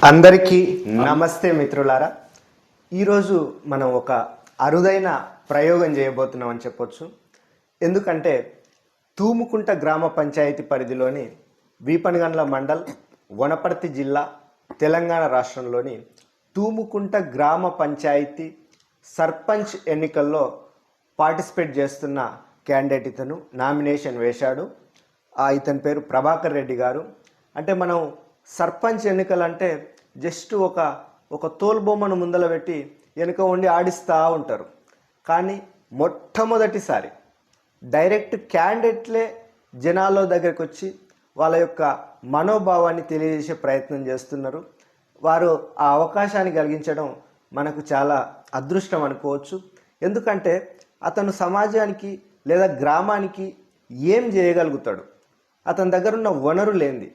అందరికీ నమస్తే మిత్రులారా. ఈరోజు మనం ఒక అరుదైన ప్రయోగం చేయబోతున్నాం అని చెప్పొచ్చు. ఎందుకంటే తూముకుంట గ్రామ పంచాయతీ పరిధిలోని వీపనగండ్ల మండల్, వనపర్తి జిల్లా, తెలంగాణ రాష్ట్రంలోని తూముకుంట గ్రామ పంచాయతీ సర్పంచ్ ఎన్నికల్లో పార్టిసిపేట్ చేస్తున్న క్యాండిడేట్ ఇతను నామినేషన్ వేశాడు. ఇతని పేరు ప్రభాకర్ రెడ్డి గారు. అంటే మనం సర్పంచ్ ఎన్నికలు అంటే జస్ట్ ఒక తోలుబొమ్మను ముందల పెట్టి వెనుక ఉండి ఆడిస్తూ ఉంటారు. కానీ మొట్టమొదటిసారి డైరెక్ట్ క్యాండిడేట్లే జనాల దగ్గరికి వచ్చి వాళ్ళ యొక్క మనోభావాన్ని తెలియజేసే ప్రయత్నం చేస్తున్నారు. వారు ఆ అవకాశాన్ని కలిగించడం మనకు చాలా అదృష్టం అనుకోవచ్చు. ఎందుకంటే అతను సమాజానికి లేదా గ్రామానికి ఏం చేయగలుగుతాడు, అతని దగ్గరున్న వనరులు ఏంది,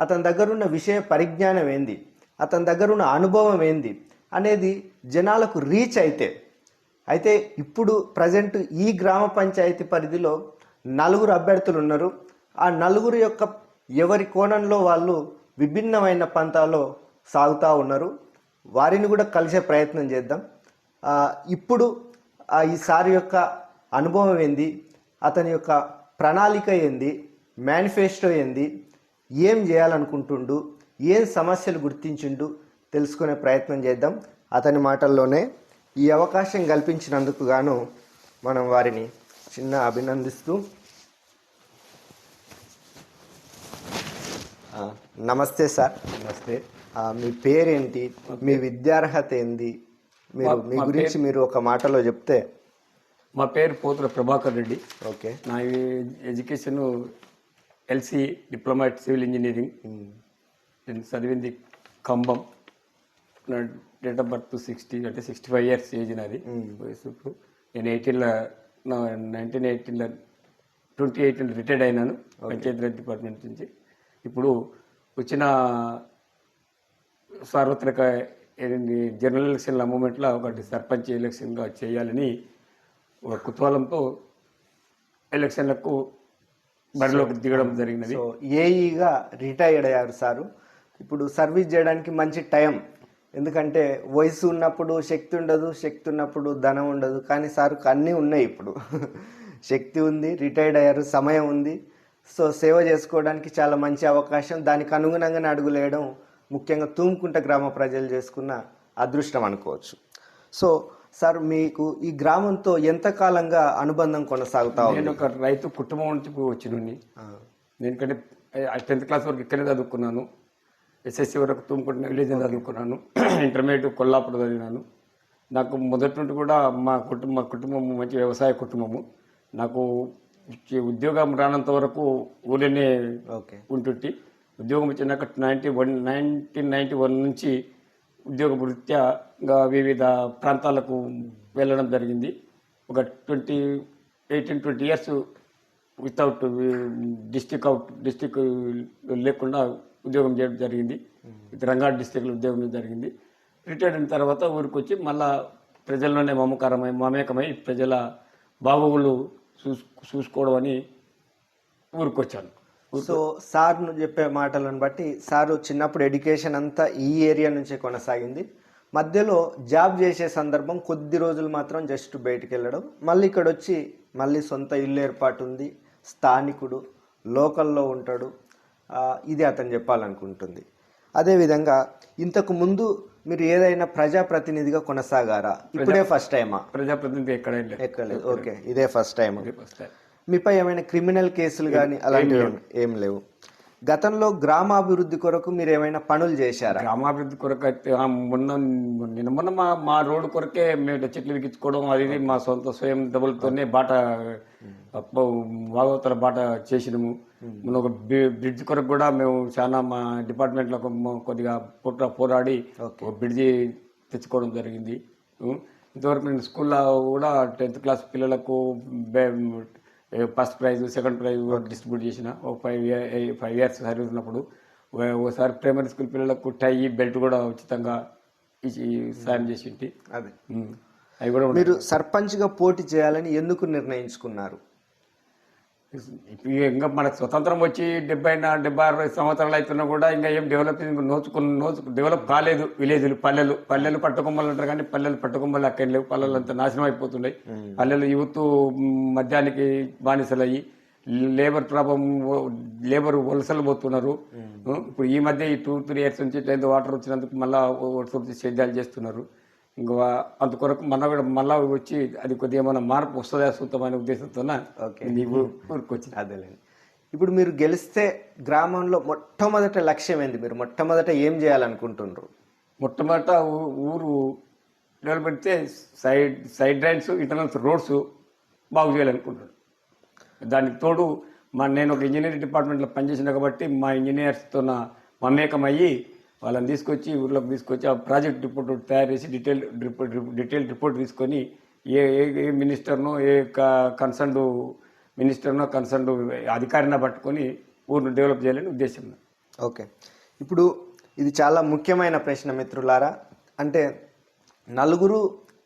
అతని దగ్గరున్న విషయ పరిజ్ఞానం ఏంది, అతని దగ్గరున్న అనుభవం ఏంది అనేది జనాలకు రీచ్ అయితే ఇప్పుడు ప్రజెంట్ ఈ గ్రామ పంచాయతీ పరిధిలో 4 అభ్యర్థులు ఉన్నారు. ఆ 4 యొక్క ఎవరి కోణంలో వాళ్ళు విభిన్నమైన పంతాలో సాగుతూ ఉన్నారు. వారిని కూడా కలిసే ప్రయత్నం చేద్దాం. ఇప్పుడు ఈసారి యొక్క అనుభవం ఏంది, అతని యొక్క ప్రణాళిక ఏంది, మేనిఫెస్టో ఏంది, ఏం చేయాలనుకుంటుండు, ఏం సమస్యలు గుర్తించిండు తెలుసుకునే ప్రయత్నం చేద్దాం. అతని మాటల్లోనే ఈ అవకాశం కల్పించినందుకు గాను మనం వారిని చిన్న అభినందిస్తూ, నమస్తే సార్. నమస్తే. మీ పేరేంటి, మీ విద్యార్హత ఏంది, మీ గురించి మీరు ఒక మాటలో చెప్తే. మా పేరు పోతుల ప్రభాకర్ రెడ్డి. ఓకే. నా education LC diploma civil engineering. నేను చదివింది ఖమ్మం. నా డేట్ ఆఫ్ బర్త్ 60 అంటే 65 ఇయర్స్ ఏజ్ నాది వయసు. నేను 1918లో 2018 రిటైర్డ్ అయినాను పంచాయతీరాజ్ డిపార్ట్మెంట్ నుంచి. ఇప్పుడు వచ్చిన సార్వత్రిక జనరల్ ఎలక్షన్ల మూమెంట్లో ఒకటి సర్పంచ్ ఎలక్షన్గా చేయాలని ఒక కుతూహలంతో ఎలక్షన్లకు బరిలోకి దిగడం జరిగినది. ఏఈగా రిటైర్డ్ అయ్యారు సారు. ఇప్పుడు సర్వీస్ చేయడానికి మంచి టైం. ఎందుకంటే వయసు ఉన్నప్పుడు శక్తి ఉండదు, శక్తి ఉన్నప్పుడు ధనం ఉండదు. కానీ సార్కు అన్నీ ఉన్నాయి. ఇప్పుడు శక్తి ఉంది, రిటైర్డ్ అయ్యారు, సమయం ఉంది. సో సేవ చేసుకోవడానికి చాలా మంచి అవకాశం. దానికి అనుగుణంగానే అడుగులేయడం ముఖ్యంగా తూముకుంట గ్రామ ప్రజలు చేసుకున్న అదృష్టం అనుకోవచ్చు. సో సార్, మీకు ఈ గ్రామంతో ఎంతకాలంగా అనుబంధం కొనసాగుతా ఉంది? నేను ఒక రైతు కుటుంబం నుంచి వచ్చినండి. ఎందుకంటే 10th క్లాస్ వరకు ఇక్కడే చదువుకున్నాను. ఎస్ఎస్సి వరకు తూముకుంట విలేజ్ చదువుకున్నాను. ఇంటర్మీడియట్ కొల్లాపూర్ చదివినాను. నాకు మొదటి నుండి కూడా మా కుటుంబం మంచి వ్యవసాయ కుటుంబము. నాకు ఉద్యోగం రానంత వరకు ఊళ్ళోనే ఉంటుంటి. ఉద్యోగం వచ్చినాక 1991 నుంచి ఉద్యోగ వృత్యా వివిధ ప్రాంతాలకు వెళ్ళడం జరిగింది. ఒక 18-20 ఇయర్స్ వితౌట్ డిస్టిక్ లేకుండా ఉద్యోగం చేయడం జరిగింది. రంగారెడ్డి డిస్టిక్లో ఉద్యోగం జరిగింది. రిటైర్డ్ అయిన తర్వాత ఊరికి వచ్చి మళ్ళా ప్రజల్లోనే మమేకమై ప్రజల బాగోగులు చూసుకోవడం అని ఊరికి వచ్చాను. సో సార్ చెప్పే మాటలను బట్టి సారు చిన్నప్పుడు ఎడ్యుకేషన్ అంతా ఈ ఏరియా నుంచే కొనసాగింది. మధ్యలో జాబ్ చేసే సందర్భం కొద్ది రోజులు మాత్రం జస్ట్ బయటికి వెళ్ళడం, మళ్ళీ ఇక్కడ వచ్చి మళ్ళీ సొంత ఇల్లు ఏర్పాటు ఉంది, స్థానికుడు, లోకల్లో ఉంటాడు. ఇది అతను చెప్పాలనుకుంటుంది. అదేవిధంగా ఇంతకు ముందు మీరు ఏదైనా ప్రజాప్రతినిధిగా కొనసాగారా? ఇప్పుడే ఫస్ట్ టైమా? ప్రజాప్రతినిధి ఎక్కలేదు. ఓకే, ఇదే ఫస్ట్ టైం. మీపై ఏమైనా క్రిమినల్ కేసులు కానీ అలాంటివి ఏం లేవు? గతంలో గ్రామాభివృద్ధి కొరకు మీరు ఏమైనా పనులు చేశారా? గ్రామాభివృద్ధి కొరకు అయితే మొన్న మా రోడ్డు కొరకే మేము చెట్లు విగించుకోవడం, అది మా సొంత స్వయం డబ్బులతోనే బాట వాగవతల బాట చేసినాము. మన ఒక బ్రిడ్జ్ కొరకు కూడా మేము చాలా మా డిపార్ట్మెంట్లో కొద్దిగా పోరాడి ఒక బ్రిడ్జి తెచ్చుకోవడం జరిగింది. ఇంతవరకు నేను స్కూల్లో కూడా 10th క్లాస్ పిల్లలకు first prize, second prize distribute చేసిన. ఒక 5 ఇయర్స్ సర్వీస్ ఉన్నప్పుడు ఒకసారి ప్రైమరీ స్కూల్ పిల్లలకు టై, బెల్ట్ కూడా ఉచితంగా ఇచ్చి సాయం చేసి. అదే అవి కూడా. మీరు సర్పంచ్గా పోటీ చేయాలని ఎందుకు నిర్ణయించుకున్నారు? ఇప్పుడు ఇంకా మనకు స్వతంత్రం వచ్చి 70 సంవత్సరాలు అవుతున్నా కూడా ఇంకా ఏం డెవలప్ కాలేదు. విలేజ్లు, పల్లెలు పట్టుకొమ్మలు అంటారు కానీ పల్లెలు పట్టుకొమ్మలు అక్కడ లేవు. పల్లెలు అంతా నాశనం అయిపోతున్నాయి. పల్లెలు యూత్ మద్యానికి బానిసలయ్యి లేబర్ వలసలు పోతున్నారు. ఇప్పుడు ఈ మధ్య ఈ 2-3 ఇయర్స్ నుంచి ఏదో వాటర్ వచ్చినందుకు మళ్ళా సేద్యాలు చేస్తున్నారు. ఇంకా అందుకొరకు మళ్ళా వచ్చి అది కొద్దిగా ఏమైనా మార్పు వస్తుందా సూతమైన ఉద్దేశంతో నీవు ఊరుకొచ్చింది. అదేలేండి. ఇప్పుడు మీరు గెలిస్తే గ్రామంలో మొట్టమొదటి లక్ష్యం ఏంది? మీరు మొట్టమొదట ఏం చేయాలనుకుంటున్నారు? మొట్టమొదట ఊరు development side drains, internal roads బాగు చేయాలనుకుంటున్నాను. దానికి తోడు నేను ఒక ఇంజనీరింగ్ డిపార్ట్మెంట్లో పనిచేసిన కాబట్టి మా ఇంజనీర్స్తో మమేకమయ్యి వాళ్ళని తీసుకొచ్చి ఊర్లోకి తీసుకొచ్చి ఆ ప్రాజెక్ట్ రిపోర్ట్ తయారు చేసి డీటెయిల్ రిపోర్ట్ తీసుకొని ఏ మినిస్టర్నో కన్సర్న్డ్ మినిస్టర్నో కన్సర్న్డ్ అధికారిని పట్టుకొని ఊరిని డెవలప్ చేయాలని ఉద్దేశం. ఓకే, ఇప్పుడు ఇది చాలా ముఖ్యమైన ప్రశ్న మిత్రులారా. అంటే నలుగురు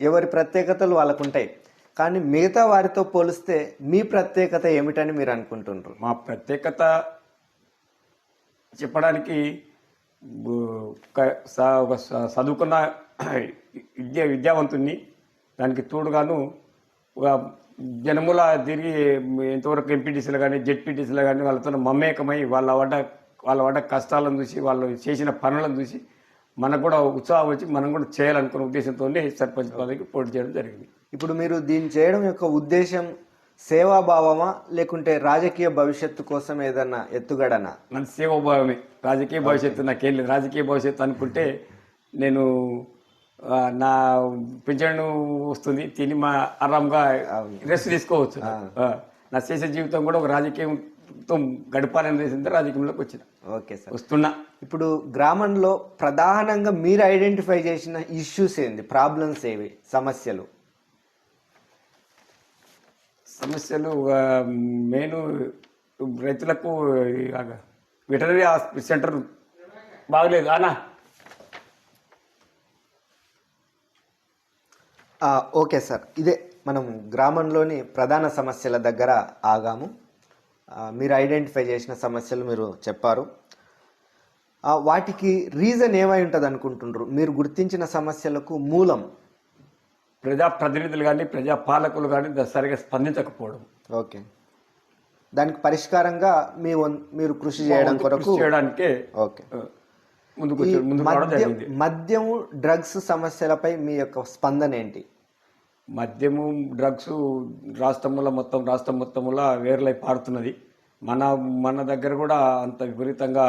ఎవరి ప్రత్యేకతలు వాళ్ళకు ఉంటాయి, కానీ మిగతా వారితో పోలిస్తే మీ ప్రత్యేకత ఏమిటని మీరు అనుకుంటున్నారు? మా ప్రత్యేకత చెప్పడానికి ఒక చదువుకున్న విద్యావంతుణ్ణి, దానికి తోడుగాను ఒక జనముల తిరిగి ఎంతవరకు ఎంపీటీసీలు కానీ జెడ్పీటీసీలు కానీ వాళ్ళతో మమేకమై వాళ్ళ పడ్డ కష్టాలను చూసి వాళ్ళు చేసిన పనులను చూసి మనకు కూడా ఉత్సాహం వచ్చి మనం కూడా చేయాలనుకున్న ఉద్దేశంతోనే సర్పంచ్ పదవికి పోటీ చేయడం జరిగింది. ఇప్పుడు మీరు దీన్ని చేయడం యొక్క ఉద్దేశం సేవాభావమా లేకుంటే రాజకీయ భవిష్యత్తు కోసం ఏదన్నా ఎత్తుగడనా? మన సేవాభావమే. రాజకీయ భవిష్యత్తు నాకేం లేదు. రాజకీయ భవిష్యత్తు అనుకుంటే నేను నా పింఛను వస్తుంది, తిని మా ఆరాంగా రెస్ట్ తీసుకోవచ్చు. నా చేసే జీవితం కూడా ఒక రాజకీయంతో గడపాలని చేసింది రాజకీయంలోకి వచ్చిన. ఓకే సార్, వస్తున్నా. ఇప్పుడు గ్రామంలో ప్రధానంగా మీరు ఐడెంటిఫై చేసిన ఇష్యూస్ ఏంది? ప్రాబ్లమ్స్ ఏవి? సమస్యలు మెయిన్ రైతులకు వెటనరీ సెంటర్ బాగలేదు అన్నా. ఓకే సార్, ఇదే మనం గ్రామంలోని ప్రధాన సమస్యల దగ్గర ఆగాము. మీరు ఐడెంటిఫై చేసిన సమస్యలు మీరు చెప్పారు. వాటికి రీజన్ ఏమై ఉంటుంది అనుకుంటున్నారు? మీరు గుర్తించిన సమస్యలకు మూలం ప్రజాప్రతినిధులు కానీ ప్రజాపాలకులు కానీ సరిగా స్పందించకపోవడం. ఓకే, దానికి పరిష్కారంగా మీరు కృషి చేయడం కొరకు చేయడానికే ఓకే ముందుకు మద్యము డ్రగ్స్ సమస్యలపై మీ యొక్క స్పందన ఏంటి? మద్యము డ్రగ్స్ రాష్ట్రం మొత్తములా వేర్లై పారుతున్నది. మన దగ్గర కూడా అంత విపరీతంగా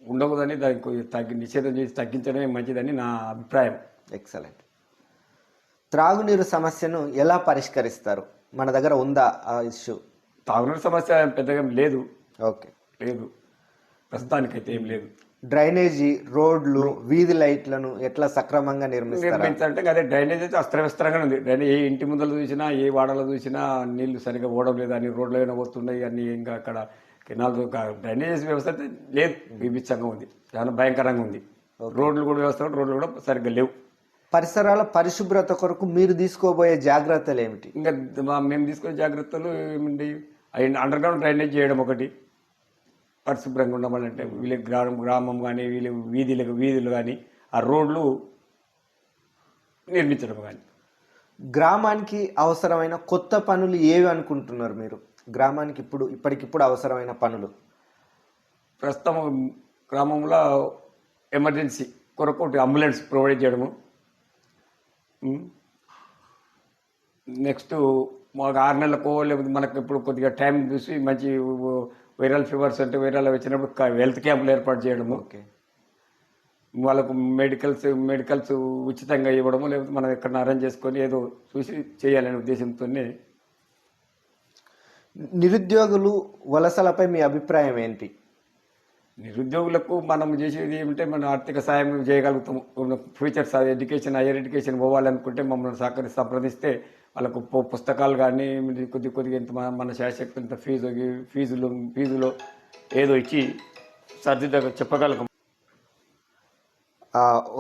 ఉండకూడదని దానికి నిషేధం చేసి తగ్గించడమే మంచిదని నా అభిప్రాయం. ఎక్సలెంట్. త్రాగునీరు సమస్యను ఎలా పరిష్కరిస్తారు? మన దగ్గర ఉందా ఆ ఇష్యూ? తాగునీరు సమస్య పెద్దగా లేదు. ఓకే, లేదు, ప్రస్తుతానికైతే ఏం లేదు. డ్రైనేజీ, రోడ్లు, వీధి లైట్లను ఎట్లా సక్రమంగా నిర్మించాలంటే అదే డ్రైనేజ్ అయితే అస్తవ్యస్తంగానే ఉంది. డ్రైనేజ్ ఏ ఇంటి ముందర చూసినా ఏ వాడలో చూసినా నీళ్లు సరిగా పోవడం లేదు. అన్ని రోడ్లు అయినా పోతున్నాయి. అన్ని ఇంకా అక్కడ కెనాల్ డ్రైనేజ్ వ్యవస్థ అయితే లేదు, బీభత్సంగా ఉంది, చాలా భయంకరంగా ఉంది. రోడ్లు కూడా సరిగ్గా లేవు. పరిసరాల పరిశుభ్రత కొరకు మీరు తీసుకోబోయే జాగ్రత్తలు ఏమిటి? ఇంకా మేము తీసుకునే జాగ్రత్తలు ఏమిటి? అండర్ గ్రౌండ్ డ్రైనేజ్ చేయడం ఒకటి, పరిశుభ్రంగా ఉండమంటే వీళ్ళ గ్రామం కానీ వీళ్ళ వీధులు కానీ ఆ రోడ్లు నిర్మించడం కానీ. గ్రామానికి అవసరమైన కొత్త పనులు ఏవి అనుకుంటున్నారు మీరు? గ్రామానికి ఇప్పటికిప్పుడు అవసరమైన పనులు ప్రస్తుతం గ్రామంలో ఎమర్జెన్సీ కొరకు అంబులెన్స్ ప్రొవైడ్ చేయడము. నెక్స్ట్ మాకు 6 నెలలకో లేకపోతే మనకు ఇప్పుడు కొద్దిగా టైం చూసి మంచి వైరల్ ఫీవర్స్ అంటే వైరల్ వచ్చినప్పుడు హెల్త్ క్యాంపులు ఏర్పాటు చేయడము. ఓకే, వాళ్ళకు మెడికల్స్ ఉచితంగా ఇవ్వడము, లేకపోతే మనం ఎక్కడ అరేంజ్ చేసుకొని ఏదో చూసి చేయాలనే ఉద్దేశంతోనే. నిరుద్యోగులు వలసలపై మీ అభిప్రాయం ఏంటి? నిరుద్యోగులకు మనం చేసేది ఏమిటంటే మన ఆర్థిక సాయం చేయగలుగుతాము. ఫ్యూచర్స్ హైయర్ ఎడ్యుకేషన్ పోవాలనుకుంటే మమ్మల్ని సంప్రదిస్తే వాళ్ళకు పుస్తకాలు కానీ కొద్దిగా ఇంత మన శాశక్తి ఇంత ఫీజులో ఏదో ఇచ్చి సర్దిగా చెప్పగలం.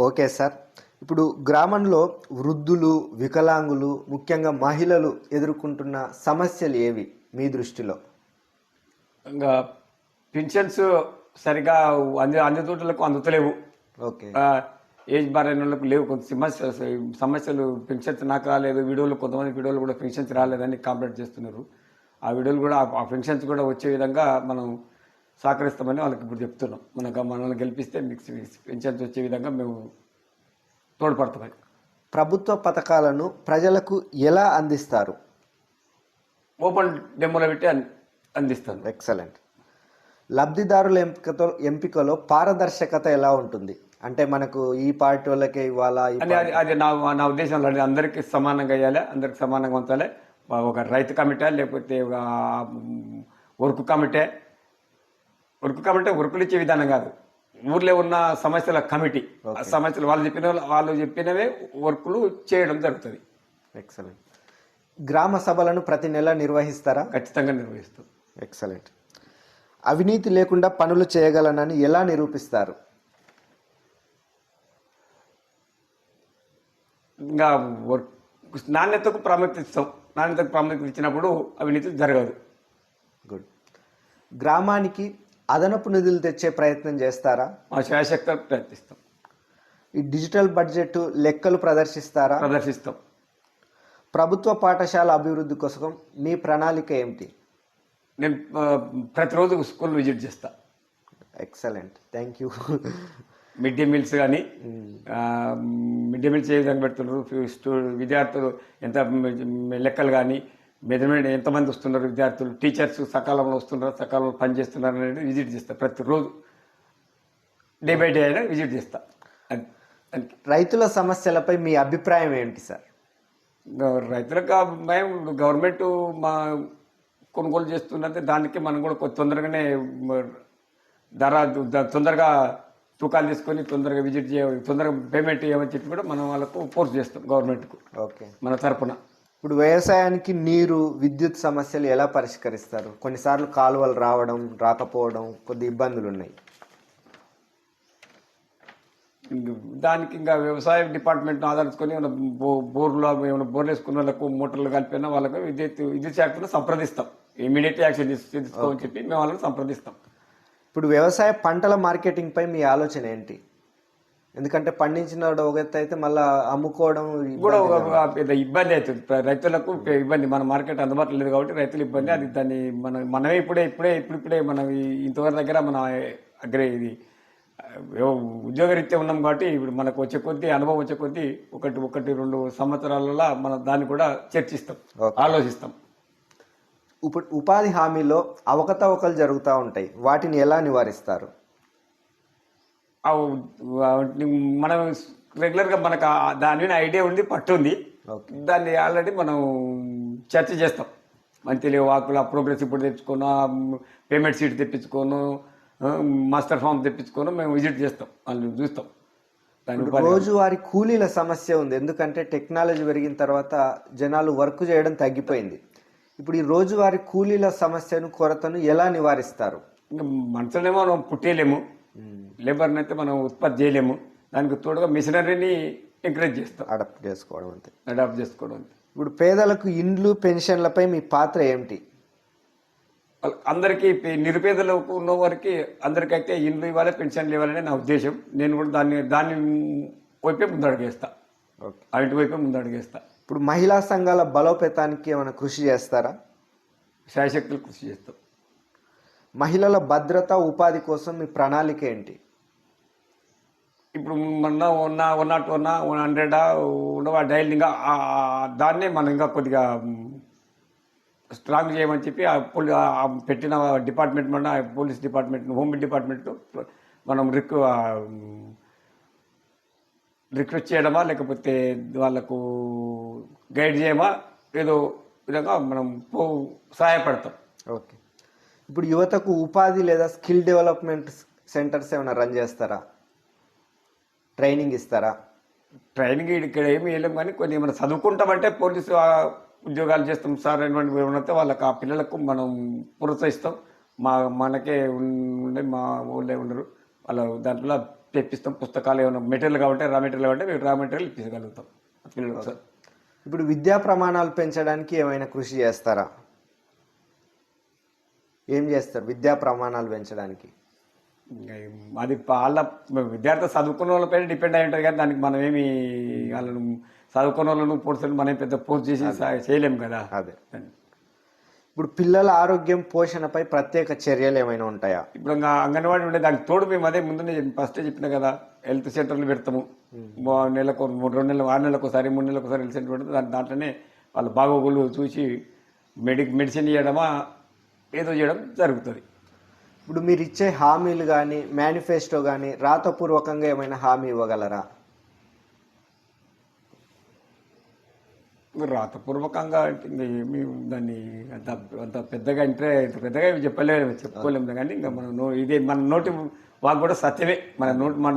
ఓకే సార్, ఇప్పుడు గ్రామంలో వృద్ధులు, వికలాంగులు, ముఖ్యంగా మహిళలు ఎదుర్కొంటున్న సమస్యలు ఏవి మీ దృష్టిలో? ఇంకా పెన్షన్స్ సరిగా అన్ని చోట్లకు అందుతలేవు. ఓకే. ఆ, ఏజ్ బారైన వాళ్ళకు లేవు. కొంత సమస్యలు పెన్షన్స్ నాకు రాలేదు, వీడియోలు కొంతమంది వీడియోలు కూడా పెన్షన్స్ రాలేదని కంప్లైంట్ చేస్తున్నారు. ఆ వీడియోలు కూడా ఆ పెన్షన్స్ కూడా వచ్చే విధంగా మనం సహకరిస్తామని వాళ్ళకి ఇప్పుడు చెప్తున్నాం. మనల్ని గెలిపిస్తే మీకు పెన్షన్స్ వచ్చే విధంగా మేము తోడ్పడతామని. ప్రభుత్వ పథకాలను ప్రజలకు ఎలా అందిస్తారు? ఓపెన్ డెమోలో పెట్టి అందిస్తాను. ఎక్సలెంట్. లబ్ధిదారుల ఎంపికలో పారదర్శకత ఎలా ఉంటుంది? అంటే మనకు ఈ పార్టీ వాళ్ళకే ఇవ్వాలా, అది నా ఉద్దేశంలో అందరికీ సమానంగా వేయాలి, అందరికి సమానంగా ఉంచాలి. ఒక రైతు కమిటీ లేకపోతే ఒక వర్క్ కమిటీ వర్కులు ఇచ్చే విధానం కాదు, ఊర్లో ఉన్న సమస్యల కమిటీ. ఆ సమస్యలు వాళ్ళు చెప్పినవే వర్కులు చేయడం జరుగుతుంది. ఎక్సలెంట్. గ్రామ సభలను ప్రతి నెల నిర్వహిస్తారా? ఖచ్చితంగా నిర్వహిస్తాం. ఎక్సలెంట్. అవినీతి లేకుండా పనులు చేయగలనని ఎలా నిరూపిస్తారు? ఇంకా నాణ్యతకు ప్రాముఖ్యత ఇస్తాం. నాణ్యతకు ప్రాముఖ్యత ఇచ్చినప్పుడు అవినీతి జరగదు. గుడ్. గ్రామానికి అదనపు నిధులు తెచ్చే ప్రయత్నం చేస్తారా? మా శాయశక్తి ప్రయత్నిస్తాం. ఈ డిజిటల్ బడ్జెట్ లెక్కలు ప్రదర్శిస్తాం. ప్రభుత్వ పాఠశాల అభివృద్ధి కోసం మీ ప్రణాళిక ఏమిటి? నేను ప్రతిరోజు స్కూల్ విజిట్ చేస్తా. Excellent, thank you. Mid day meals కానీ మిడ్ డే మీల్స్ ఏ విధంగా పెడుతున్నారు, విద్యార్థులు ఎంత లెక్కలు కానీ మెజర్మెంట్ ఎంతమంది వస్తున్నారు, విద్యార్థులు టీచర్స్ సకాలంలో వస్తున్నారు, సకాలంలో పనిచేస్తున్నారు అనేది విజిట్ చేస్తా. ప్రతిరోజు డే బై డే అయినా విజిట్ చేస్తా. రైతుల సమస్యలపై మీ అభిప్రాయం ఏంటి సార్? రైతులకు అభిప్రాయం, గవర్నమెంట్ మా కొనుగోలు చేస్తున్నది, దానికి మనం కూడా తొందరగానే తొందరగా తూకాలు తీసుకొని తొందరగా విజిట్ తొందరగా పేమెంట్ చేయమని చెప్పి కూడా మనం వాళ్ళకు ఫోర్స్ చేస్తాం గవర్నమెంట్కు. ఓకే. మన తరపున ఇప్పుడు వ్యవసాయానికి నీరు, విద్యుత్ సమస్యలు ఎలా పరిష్కరిస్తారు? కొన్నిసార్లు కాలువలు రావడం రాకపోవడం కొద్ది ఇబ్బందులు ఉన్నాయి. దానికి ఇంకా వ్యవసాయ డిపార్ట్మెంట్ను ఆధారించుకొని ఏమైనా బోర్లు ఏమైనా బోర్లు వేసుకున్న వాళ్ళకు మోటార్లు కలిపినా వాళ్ళకు విద్యుత్ శాఖను సంప్రదిస్తాం. ఇమీడియట్ యాక్షన్ తీసుకోమని చెప్పి మేము వాళ్ళని సంప్రదిస్తాం. ఇప్పుడు వ్యవసాయ పంటల మార్కెటింగ్ పై మీ ఆలోచన ఏంటి? ఎందుకంటే పండించిన ఒక ఎత్తు అయితే మళ్ళీ అమ్ముకోవడం కూడా పెద్ద ఇబ్బంది అవుతుంది రైతులకు. ఇబ్బంది, మన మార్కెట్ అందుబాటులో లేదు కాబట్టి రైతులు ఇబ్బంది. అది దాన్ని మనమే ఇప్పుడే మనం ఇంతవరకు దగ్గర మన ఇది ఉద్యోగరీత్యా ఉన్నాం కాబట్టి ఇప్పుడు మనకు వచ్చే కొద్దీ అనుభవం వచ్చే కొద్దీ ఒకటి 2 సంవత్సరాలలో మనం దాన్ని కూడా చర్చిస్తాం, ఆలోచిస్తాం. ఇప్పుడు ఉపాధి హామీలో అవకతవకలు జరుగుతూ ఉంటాయి, వాటిని ఎలా నివారిస్తారు? మనం రెగ్యులర్గా మనకు దాని మీద ఐడియా ఉంది, పట్టుంది. దాన్ని ఆల్రెడీ మనం చర్చ చేస్తాం. మంత్లీ వాకులు ప్రోగ్రెస్ ఇప్పుడు తెచ్చుకోను, పేమెంట్ సీట్ తెప్పించుకోను, మాస్టర్ ఫామ్ తెప్పించుకోను, మేము విజిట్ చేస్తాం, వాళ్ళు చూస్తాం. రోజువారీ కూలీల సమస్య ఉంది, ఎందుకంటే టెక్నాలజీ పెరిగిన తర్వాత జనాలు వర్క్ చేయడం తగ్గిపోయింది. ఇప్పుడు ఈ రోజువారీ కూలీల సమస్యను, కొరతను ఎలా నివారిస్తారు? ఇంకా మనుషులనేమో మనం పుట్టేయలేము, లేబర్ని అయితే మనం ఉత్పత్తి చేయలేము. దానికి తోడుగా మిషనరీని ఎంకరేజ్ చేస్తాం, అడాప్ట్ చేసుకోవడం అంతే. ఇప్పుడు పేదలకు ఇండ్లు, పెన్షన్లపై మీ పాత్ర ఏమిటి? అందరికీ నిరుపేదలకు ఉన్న వారికి అందరికైతే ఇండ్లు ఇవ్వాలి, పెన్షన్లు ఇవ్వాలని నా ఉద్దేశం. నేను కూడా దాన్ని వైపే ముందడుగేస్తా, అటు వైపే ముందడుగేస్తా. ఇప్పుడు మహిళా సంఘాల బలోపేతానికి ఏమైనా కృషి చేస్తారా? శాయశక్తులు కృషి చేస్తాం. మహిళల భద్రత, ఉపాధి కోసం మీ ప్రణాళిక ఏంటి? ఇప్పుడు మన 100 ఉన్నవా డైల్ ఇంకా దాన్నే మనం ఇంకా కొద్దిగా స్ట్రాంగ్ చేయమని చెప్పి పెట్టిన డిపార్ట్మెంట్ మన పోలీస్ డిపార్ట్మెంట్, హోమ్ డిపార్ట్మెంట్ మనం రిక్వెస్ట్ చేయడమా లేకపోతే వాళ్ళకు గైడ్ చేయమా ఏదో విధంగా మనం సహాయపడతాం. ఓకే. ఇప్పుడు యువతకు ఉపాధి లేదా స్కిల్ డెవలప్మెంట్ సెంటర్స్ ఏమైనా రన్ చేస్తారా? ట్రైనింగ్ ఇస్తారా? ట్రైనింగ్ ఇక్కడ ఏమి వేయలేము, కానీ కొన్ని ఏమైనా చదువుకుంటామంటే పోలీసు ఉద్యోగాలు చేస్తాం సార్ అనేటువంటి ఉన్నంత వాళ్ళకి ఆ పిల్లలకు మనం ప్రోత్సహిస్తాం. మనకే ఉండే మా ఊళ్ళో ఉండరు, వాళ్ళ దాంట్లో తెప్పిస్తాం. పుస్తకాలు ఏమైనా మెటీరియల్ కావాలంటే రా మెటీరియల్ ఇప్పించగలుగుతాం పిల్లలకు సార్. ఇప్పుడు విద్యా ప్రమాణాలు పెంచడానికి ఏమైనా కృషి చేస్తారా? ఏం చేస్తారు విద్యా ప్రమాణాలు పెంచడానికి? ఇంకా అది వాళ్ళ విద్యార్థులు చదువుకున్న వాళ్ళపైన డిపెండ్ అయి ఉంటుంది కానీ దానికి మనం ఏమి వాళ్ళను చదువుకున్న వాళ్ళను పోర్చుని మనం పెద్ద పోస్ట్ చేసి చేయలేము కదా. అదే ఇప్పుడు పిల్లల ఆరోగ్యం పోషణపై ప్రత్యేక చర్యలు ఏమైనా ఉంటాయా? ఇప్పుడు ఇంకా అంగన్వాడీ ఉండే దానికి తోడు మేము అదే ముందు ఫస్టే చెప్పిన కదా, హెల్త్ సెంటర్లు పెడతాము. నెలకు 2 నెలలు 6 నెలలకు ఒకసారి 3 నెలలకు ఒకసారి హెల్త్ సెంటర్ పెడితే దాంట్లోనే వాళ్ళ బాగోగులు చూసి మెడిసిన్ ఇవ్వడమా ఏదో చేయడం జరుగుతుంది. ఇప్పుడు మీరు ఇచ్చే హామీలు కానీ మేనిఫెస్టో కానీ రాతపూర్వకంగా ఏమైనా హామీ ఇవ్వగలరా? రాతపూర్వకంగా అంటే ఇంకా ఏమి దాన్ని అంత అంత పెద్దగా ఇంత పెద్దగా ఏమి చెప్పుకోలేము కానీ ఇంకా ఇదే మన నోటి వాకు కూడా సత్యమే. మన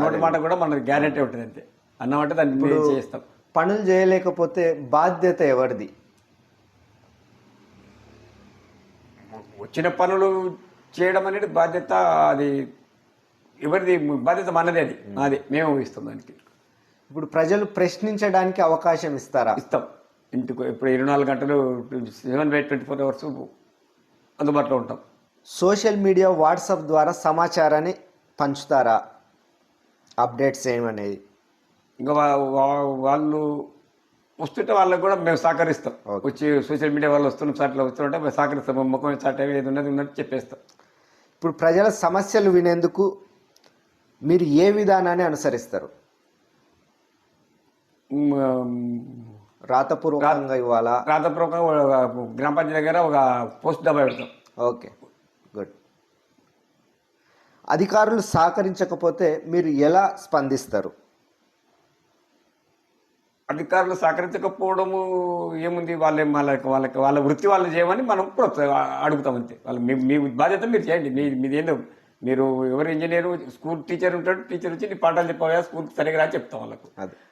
నోటి మాట కూడా మన గ్యారెంటీ ఉంటుంది అంతే. అన్నమాట దాన్ని మేము చేస్తాం. పనులు చేయలేకపోతే బాధ్యత ఎవరిది? వచ్చిన పనులు చేయడం అనేది బాధ్యత, అది ఎవరిది బాధ్యత మనదే. అది మేము ఇస్తాం దానికి. ఇప్పుడు ప్రజలు ప్రశ్నించడానికి అవకాశం ఇస్తారా? ఇస్తాం. ఇంటికి ఇప్పుడు 24 గంటలు 7/24 అవర్స్ అందుబాటులో ఉంటాం. సోషల్ మీడియా వాట్సాప్ ద్వారా సమాచారాన్ని పంచుతారా? అప్డేట్స్ ఏమనేది ఇంకా వాళ్ళు వస్తుంటే వాళ్ళకి కూడా మేము సహకరిస్తాం. వచ్చి సోషల్ మీడియా వాళ్ళు చాట్లో వస్తుంటే మేము సహకరిస్తాం. ముఖం చాట ఏది ఉన్నది చెప్పేస్తాం. ఇప్పుడు ప్రజల సమస్యలు వినేందుకు మీరు ఏ విధానాన్ని అనుసరిస్తారు? రాతపూర్వకంగా ఇవ్వాలా? రాతపూర్వకంగా గ్రామ పంచాయతీ దగ్గర ఒక పోస్ట్ డబ్బా పెడతాం. Okay, good. అధికారులు సహకరించకపోతే మీరు ఎలా స్పందిస్తారు? అధికారులు సహకరించకపోవడము ఏముంది, వాళ్ళ వృత్తి వాళ్ళు చేయమని మనం అడుగుతాం అంతే. వాళ్ళు మీ బాధ్యత మీరు చేయండి. మీదేందో మీరు ఎవరు ఇంజనీరు స్కూల్ టీచర్ ఉంటాడు, టీచర్ వచ్చి నీ పాఠాలు చెప్పవా స్కూల్కి సరిగా రా చెప్తాం వాళ్ళకు.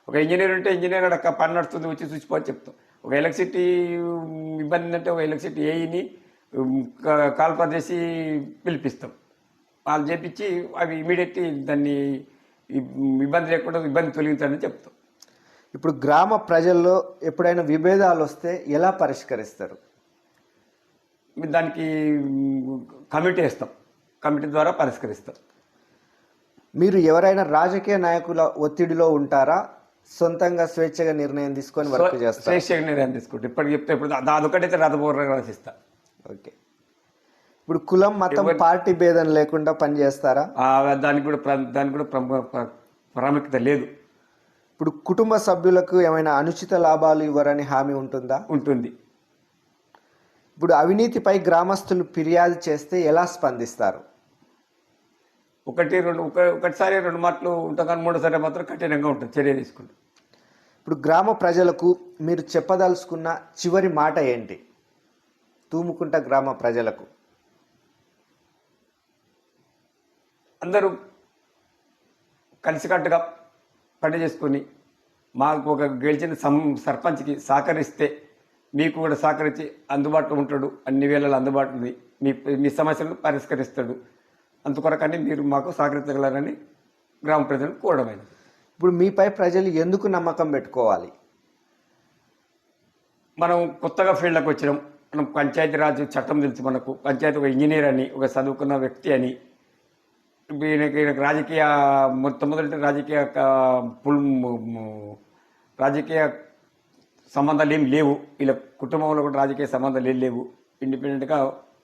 ఒక ఇంజనీర్ ఉంటే ఇంజనీర్ అక్కడ పని నడుస్తుంది వచ్చి చూసిపోని చెప్తాం. ఒక ఎలక్ట్రిసిటీ ఇబ్బంది ఉందంటే ఒక ఎలక్ట్రిసిటీ ఏఈని కాల్ఫర్ చేసి పిలిపిస్తాం. వాళ్ళు చేపించి అవి ఇమీడియట్లీ దాన్ని ఇబ్బంది లేకుండా ఇబ్బంది తొలగించాలని చెప్తాం. ఇప్పుడు గ్రామ ప్రజల్లో ఎప్పుడైనా విభేదాలు వస్తే ఎలా పరిష్కరిస్తారు? దానికి కమిటీ వేస్తాం. కమిటీ ద్వారా పరిష్కరిస్తాం. మీరు ఎవరైనా రాజకీయ నాయకుల ఒత్తిడిలో ఉంటారా? సొంతంగా స్వేచ్ఛగా నిర్ణయం తీసుకొని వర్క్ చేస్తారు? స్వేచ్ఛగా నిర్ణయం తీసుకుంటే ఇప్పటికి చెప్తే ఇప్పుడు అదొకటైతే రాతపూర్వకంగా రాసిస్తా. ఓకే. ఇప్పుడు కులం మతం పార్టీ భేదం లేకుండా పనిచేస్తారా? దానికి కూడా ప్రాముఖ్యత లేదు. ఇప్పుడు కుటుంబ సభ్యులకు ఏమైనా అనుచిత లాభాలు ఇవ్వరని హామీ ఉంటుందా? ఉంటుంది. ఇప్పుడు అవినీతిపై గ్రామస్తులు ఫిర్యాదు చేస్తే ఎలా స్పందిస్తారు? ఒకటిసారి 2 మాటలు ఉంటాం కానీ 3సారి మాత్రం కఠినంగా ఉంటుంది, చర్య తీసుకుంటాం. ఇప్పుడు గ్రామ ప్రజలకు మీరు చెప్పదలుచుకున్న చివరి మాట ఏంటి? తూముకుంట గ్రామ ప్రజలకు అందరూ కలిసికట్టుగా పని చేసుకొని మాకు ఒక గెలిచిన సర్పంచ్కి సహకరిస్తే మీకు కూడా సహకరించి అందుబాటులో ఉంటాడు. అన్ని వేళలు అందుబాటులో ఉంది. మీ సమస్యలను పరిష్కరిస్తాడు. అందుకొరకని మీరు మాకు సహకరించగలరని గ్రామ ప్రజలను కోరడమైనది. ఇప్పుడు మీపై ప్రజలు ఎందుకు నమ్మకం పెట్టుకోవాలి? మనం కొత్తగా ఫీల్డ్కి వచ్చినాం. మనం పంచాయతీరాజ్ చట్టం తెలుసు. మనకు పంచాయతీ ఒక ఇంజనీర్ అని, ఒక చదువుకున్న వ్యక్తి అని, ఈయనకి రాజకీయ మొట్టమొదటి రాజకీయ సంబంధాలు ఏమి లేవు. వీళ్ళ కుటుంబంలో కూడా రాజకీయ సంబంధాలు ఏం లేవు. ఇండిపెండెంట్గా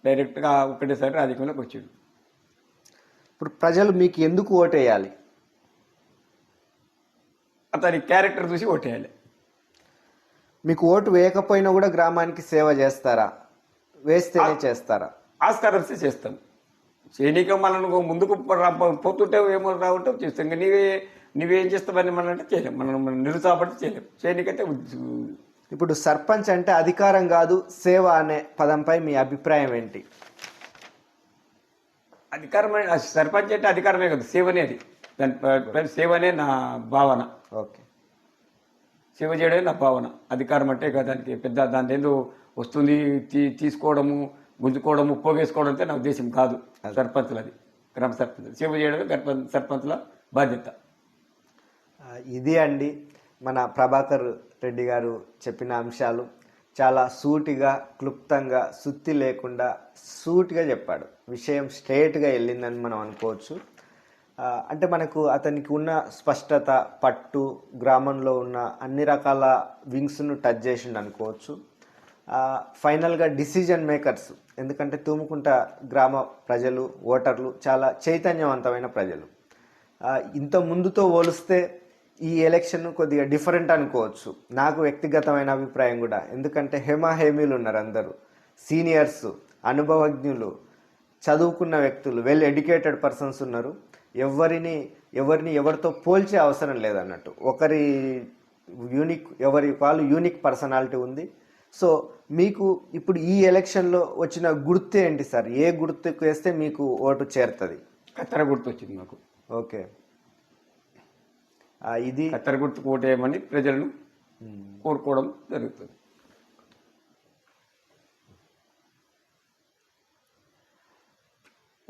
డైరెక్ట్గా ఒకటేసారి రాజకీయంలోకి వచ్చాడు. ఇప్పుడు ప్రజలు మీకు ఎందుకు ఓటేయాలి? అతని క్యారెక్టర్ చూసి ఓటేయాలి. మీకు ఓటు వేయకపోయినా కూడా గ్రామానికి సేవ చేస్తారా? వేస్తేనే చేస్తారా? ఆస్కారం చేస్తాం. చేయనీక మనకు ముందుకు పోతుంటే ఏమో రావుంటే చేస్తాం. ఇంకా నువ్వేం చేస్తావని మనం అంటే చేయలేం. మనం నిరుత్సాహపడితే చేయలేం. చేయనీకైతే ఇప్పుడు సర్పంచ్ అంటే అధికారం కాదు సేవ అనే పదంపై మీ అభిప్రాయం ఏంటి? అధికారమే. సర్పంచ్ అంటే అధికారమే కదా, సేవనే. అది దాని సేవనే నా భావన. ఓకే, సేవ చేయడమే నా భావన. అధికారం అంటే దానికి పెద్ద దాని ఏదో వస్తుంది తీసుకోవడము, గుంజుకోవడము, పోగేసుకోవడం అంటే నా ఉద్దేశం కాదు. సర్పంచులది, గ్రామ సర్పంచ్ సేవ చేయడమే సర్పంచుల బాధ్యత. ఇది అండి మన ప్రభాకర్ రెడ్డి గారు చెప్పిన అంశాలు. చాలా సూటిగా క్లుప్తంగా సుత్తి లేకుండా సూటిగా చెప్పాడు. విషయం స్ట్రేట్గా వెళ్ళిందని మనం అనుకోవచ్చు. అంటే మనకు అతనికి ఉన్న స్పష్టత, పట్టు, గ్రామంలో ఉన్న అన్ని రకాల వింగ్స్ను టచ్ చేసిండు అనుకోవచ్చు. ఫైనల్గా డిసిజన్ మేకర్స్, ఎందుకంటే తూముకుంట గ్రామ ప్రజలు, ఓటర్లు చాలా చైతన్యవంతమైన ప్రజలు. ఇంత ముందుతో పోలిస్తే ఈ ఎలక్షన్ కొద్దిగా డిఫరెంట్ అనుకోవచ్చు, నాకు వ్యక్తిగతమైన అభిప్రాయం కూడా. ఎందుకంటే హేమీలు ఉన్నారు, అందరూ సీనియర్స్, అనుభవజ్ఞులు, చదువుకున్న వ్యక్తులు, వెల్ ఎడ్యుకేటెడ్ పర్సన్స్ ఉన్నారు. ఎవరితో పోల్చే అవసరం లేదన్నట్టు. ఎవరి వాళ్ళు యూనిక్ పర్సనాలిటీ ఉంది. సో మీకు ఇప్పుడు ఈ ఎలక్షన్లో వచ్చిన గుర్తు ఏంటి సార్? ఏ గుర్తుకు వేస్తే మీకు ఓటు చేరుతుంది? కత్తెర గుర్తు వచ్చింది నాకు. ఓకే, ఇది కత్తెర గుర్తుకు ఓటేయమని ప్రజలను కోరుకోవడం జరుగుతుంది.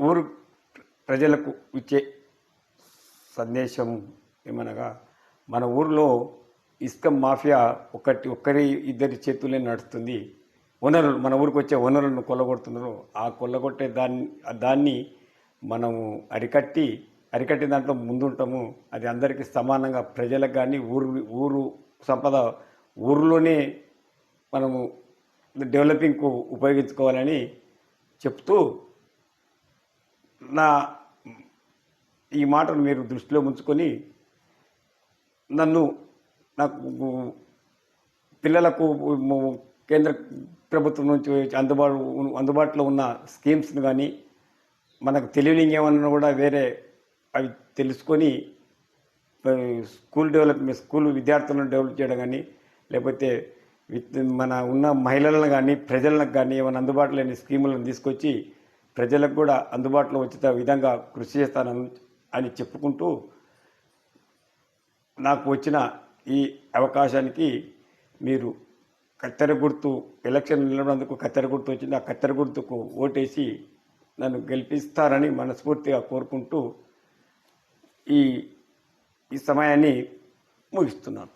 ఊరు ప్రజలకు ఇచ్చే సందేశం ఏమనగా, మన ఊరిలో ఇసుక మాఫియా ఒక్కరి ఇద్దరి చేతులే నడుస్తుంది. వనరులు, మన ఊరికి వచ్చే వనరులను కొల్లగొడుతున్నారు. ఆ కొల్లగొట్టే దాన్ని మనము అరికట్టి దాంట్లో ముందుంటాము. అది అందరికీ సమానంగా, ప్రజలకు కానీ ఊరు సంపద ఊరిలోనే మనము డెవలపింగ్కు ఉపయోగించుకోవాలని చెప్తూ, ఈ మాటను మీరు దృష్టిలో ఉంచుకొని నాకు పిల్లలకు కేంద్ర ప్రభుత్వం నుంచి అందుబాటులో ఉన్న స్కీమ్స్ని కానీ, మనకు తెలియని ఏమన్నా కూడా వేరే అవి తెలుసుకొని స్కూల్ విద్యార్థులను డెవలప్ చేయడం కానీ, లేకపోతే మన ఉన్న మహిళలను కానీ ప్రజలకు కానీ ఏమైనా అందుబాటులో లేని స్కీములను తీసుకొచ్చి ప్రజలకు కూడా అందుబాటులో వచ్చే విధంగా కృషి చేస్తానని అని చెప్పుకుంటూ, నాకు వచ్చిన ఈ అవకాశానికి మీరు కత్తెర గుర్తు, ఎలక్షన్ నిలబడినందుకు కత్తెర గుర్తు వచ్చింది, ఆ కత్తెర గుర్తుకు ఓటేసి నన్ను గెలిపిస్తారని మనస్ఫూర్తిగా కోరుకుంటూ ఈ సమయాన్ని ముగిస్తున్నాను.